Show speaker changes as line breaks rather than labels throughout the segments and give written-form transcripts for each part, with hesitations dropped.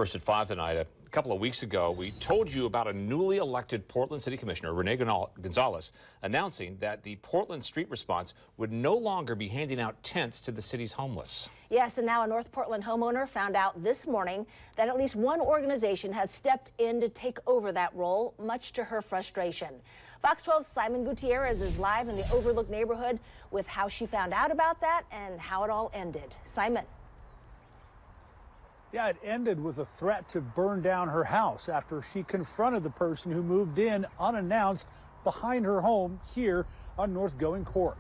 First at 5 tonight, a couple of weeks ago, we told you about a newly elected Portland City Commissioner, Rene Gonzalez, announcing that the Portland Street Response would no longer be handing out tents to the city's homeless.
Yes, and now a North Portland homeowner found out this morning that at least one organization has stepped in to take over that role, much to her frustration. Fox 12's Simon Gutierrez is live in the Overlook neighborhood with how she found out about that and how it all ended. Simon.
Yeah, it ended with a threat to burn down her house after she confronted the person who moved in unannounced behind her home here on North Going Court.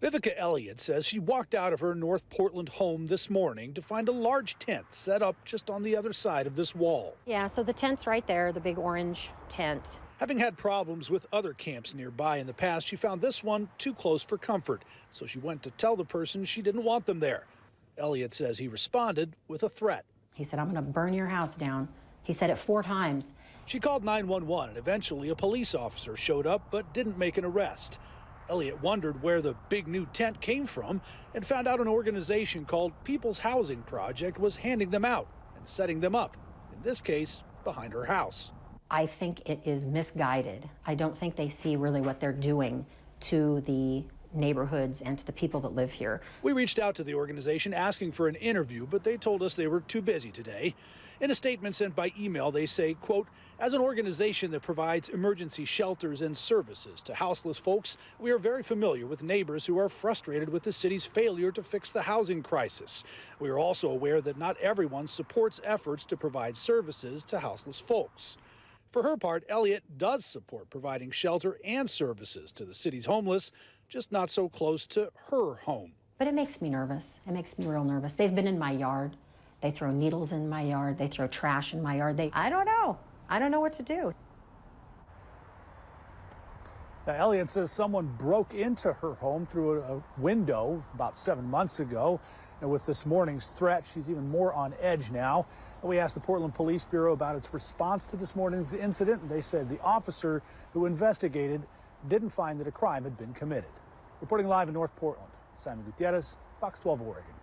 Vivica Elliott says she walked out of her North Portland home this morning to find a large tent set up just on the other side of this wall.
Yeah, so the tent's right there, the big orange tent.
Having had problems with other camps nearby in the past, she found this one too close for comfort, so she went to tell the person she didn't want them there. Elliott says he responded with a threat.
He said, "I'm going to burn your house down." He said it 4 times.
She called 911 and eventually a police officer showed up but didn't make an arrest. Elliott wondered where the big new tent came from and found out an organization called People's Housing Project was handing them out and setting them up, in this case, behind her house.
I think it is misguided. I don't think they see really what they're doing to the neighborhoods and to the people that live here.
We reached out to the organization asking for an interview, but they told us they were too busy today. In a statement sent by email, they say, quote, "As an organization that provides emergency shelters and services to houseless folks, we are very familiar with neighbors who are frustrated with the city's failure to fix the housing crisis. We are also aware that not everyone supports efforts to provide services to houseless folks." For her part, Elliott does support providing shelter and services to the city's homeless, just not so close to her home.
But it makes me nervous. It makes me real nervous. They've been in my yard. They throw needles in my yard. They throw trash in my yard. I don't know. I don't know what to do.
Now, Elliott says someone broke into her home through a window about 7 months ago. And with this morning's threat, she's even more on edge now. And we asked the Portland Police Bureau about its response to this morning's incident, and they said the officer who investigated didn't find that a crime had been committed. Reporting live in North Portland, Simon Gutierrez, Fox 12 Oregon.